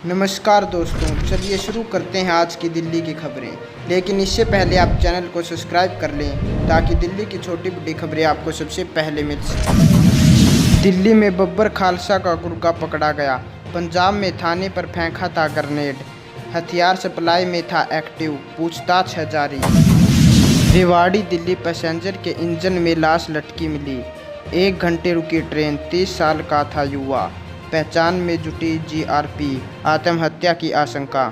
नमस्कार दोस्तों, चलिए शुरू करते हैं आज की दिल्ली की खबरें। लेकिन इससे पहले आप चैनल को सब्सक्राइब कर लें ताकि दिल्ली की छोटी बड़ी खबरें आपको सबसे पहले मिल सकें। दिल्ली में बब्बर खालसा का गुर्गा पकड़ा गया। पंजाब में थाने पर फेंका था ग्रेनेड। हथियार सप्लाई में था एक्टिव, पूछताछ है जारी। रेवाड़ी दिल्ली पैसेंजर के इंजन में लाश लटकी मिली। 1 घंटे रुकी ट्रेन, 30 साल का था युवा। पहचान में जुटी जीआरपी, आत्महत्या की आशंका।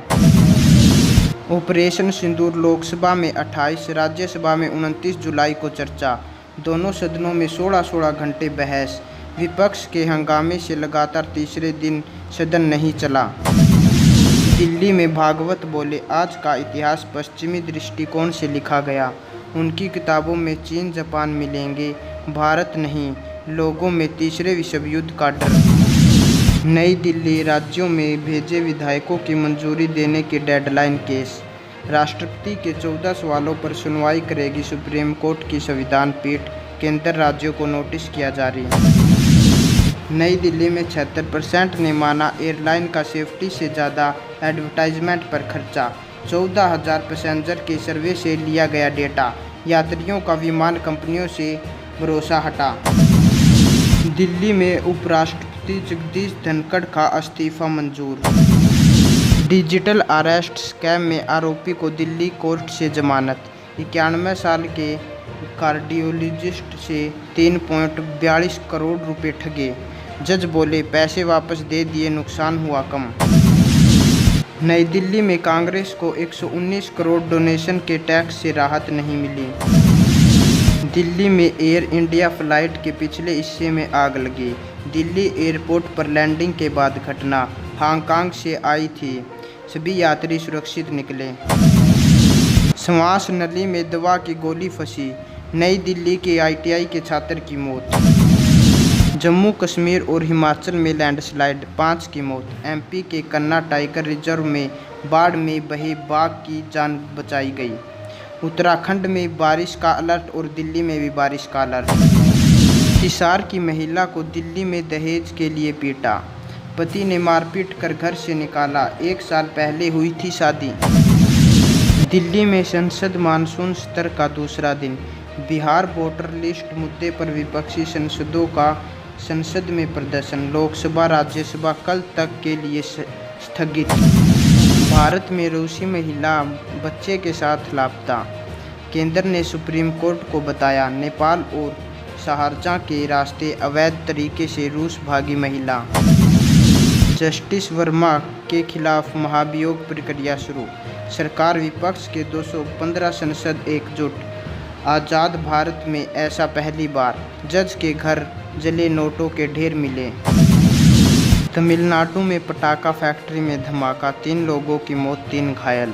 ऑपरेशन सिंदूर लोकसभा में 28, राज्यसभा में 29 जुलाई को चर्चा। दोनों सदनों में 16-16 घंटे बहस। विपक्ष के हंगामे से लगातार तीसरे दिन सदन नहीं चला। दिल्ली में भागवत बोले, आज का इतिहास पश्चिमी दृष्टिकोण से लिखा गया। उनकी किताबों में चीन जापान मिलेंगे, भारत नहीं। लोगों में तीसरे विश्व युद्ध का डर। नई दिल्ली, राज्यों में भेजे विधायकों की मंजूरी देने की डेडलाइन केस। राष्ट्रपति के 14 सवालों पर सुनवाई करेगी सुप्रीम कोर्ट की संविधान पीठ। केंद्र राज्यों को नोटिस किया जारी। नई दिल्ली में 76% ने माना एयरलाइन का सेफ्टी से ज़्यादा एडवर्टाइजमेंट पर खर्चा। 14,000 पैसेंजर के सर्वे से लिया गया डेटा। यात्रियों का विमान कंपनियों से भरोसा हटा। दिल्ली में उपराष्ट्रपति जगदीप धनखड़ का इस्तीफा मंजूर। डिजिटल अरेस्ट स्कैम में आरोपी को दिल्ली कोर्ट से जमानत। 91 साल के कार्डियोलॉजिस्ट से 3.42 करोड़ रुपए ठगे। जज बोले, पैसे वापस दे दिए, नुकसान हुआ कम। नई दिल्ली में कांग्रेस को 119 करोड़ डोनेशन के टैक्स से राहत नहीं मिली। दिल्ली में एयर इंडिया फ्लाइट के पिछले हिस्से में आग लगी। दिल्ली एयरपोर्ट पर लैंडिंग के बाद घटना। हांगकांग से आई थी, सभी यात्री सुरक्षित निकले। श्वास नली में दवा की गोली फंसी। नई दिल्ली के आईटीआई के छात्र की मौत। जम्मू कश्मीर और हिमाचल में लैंडस्लाइड, 5 की मौत। एमपी के कन्ना टाइगर रिजर्व में बाढ़ में बहे बाघ की जान बचाई गई। उत्तराखंड में बारिश का अलर्ट और दिल्ली में भी बारिश का अलर्ट। हिसार की महिला को दिल्ली में दहेज के लिए पीटा। पति ने मारपीट कर घर से निकाला। 1 साल पहले हुई थी शादी। दिल्ली में संसद मानसून सत्र का दूसरा दिन। बिहार वोटर लिस्ट मुद्दे पर विपक्षी सांसदों का संसद में प्रदर्शन। लोकसभा राज्यसभा कल तक के लिए स्थगित। भारत में रूसी महिला बच्चे के साथ लापता। केंद्र ने सुप्रीम कोर्ट को बताया, नेपाल और शारजाह के रास्ते अवैध तरीके से रूस भागी महिला। जस्टिस वर्मा के खिलाफ महाभियोग प्रक्रिया शुरू। सरकार विपक्ष के 215 सांसद एकजुट। आज़ाद भारत में ऐसा पहली बार। जज के घर जले नोटों के ढेर मिले। तमिलनाडु में पटाखा फैक्ट्री में धमाका, 3 लोगों की मौत, 3 घायल।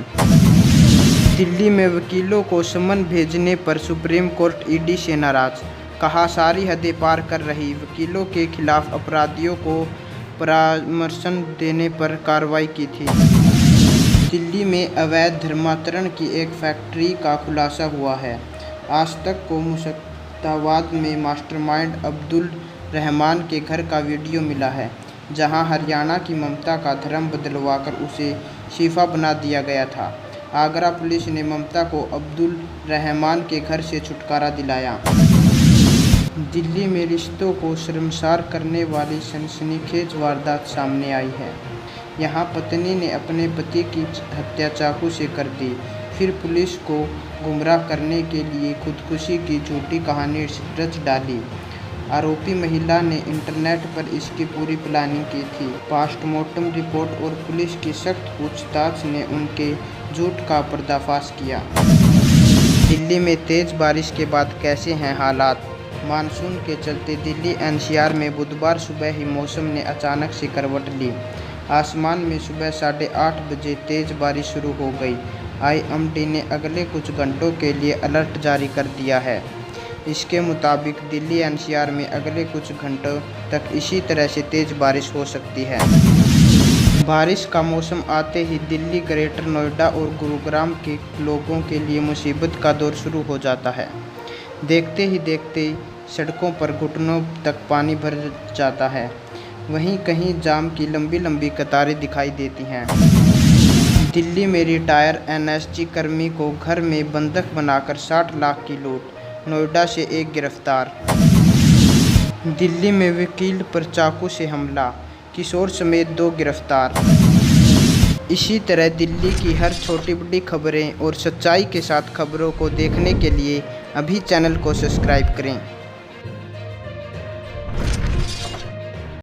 दिल्ली में वकीलों को समन भेजने पर सुप्रीम कोर्ट ईडी से नाराज। कहा, सारी हदें पार कर रही वकीलों के खिलाफ अपराधियों को परामर्श देने पर कार्रवाई की थी। दिल्ली में अवैध धर्मांतरण की एक फैक्ट्री का खुलासा हुआ है। आज तक को मुश्ताबाद में मास्टरमाइंड अब्दुल रहमान के घर का वीडियो मिला है, जहां हरियाणा की ममता का धर्म बदलवाकर उसे शिफा बना दिया गया था। आगरा पुलिस ने ममता को अब्दुल रहमान के घर से छुटकारा दिलाया। दिल्ली में रिश्तों को शर्मसार करने वाली सनसनीखेज वारदात सामने आई है। यहां पत्नी ने अपने पति की हत्या चाकू से कर दी, फिर पुलिस को गुमराह करने के लिए खुदकुशी की झूठी कहानी रच डाली। आरोपी महिला ने इंटरनेट पर इसकी पूरी प्लानिंग की थी। पोस्टमार्टम रिपोर्ट और पुलिस की सख्त पूछताछ ने उनके झूठ का पर्दाफाश किया। दिल्ली में तेज बारिश के बाद कैसे हैं हालात। मानसून के चलते दिल्ली एनसीआर में बुधवार सुबह ही मौसम ने अचानक से करवट ली। आसमान में सुबह 8:30 बजे तेज बारिश शुरू हो गई। आईएमडी ने अगले कुछ घंटों के लिए अलर्ट जारी कर दिया है। इसके मुताबिक दिल्ली एनसीआर में अगले कुछ घंटों तक इसी तरह से तेज़ बारिश हो सकती है। बारिश का मौसम आते ही दिल्ली, ग्रेटर नोएडा और गुरुग्राम के लोगों के लिए मुसीबत का दौर शुरू हो जाता है। देखते ही देखते सड़कों पर घुटनों तक पानी भर जाता है। वहीं कहीं जाम की लंबी लंबी कतारें दिखाई देती हैं। दिल्ली में रिटायर एनएसजी कर्मी को घर में बंधक बनाकर 60 लाख की लूट, नोएडा से एक गिरफ्तार। दिल्ली में वकील पर चाकू से हमला, किशोर समेत 2 गिरफ्तार। इसी तरह दिल्ली की हर छोटी बड़ी खबरें और सच्चाई के साथ खबरों को देखने के लिए अभी चैनल को सब्सक्राइब करें।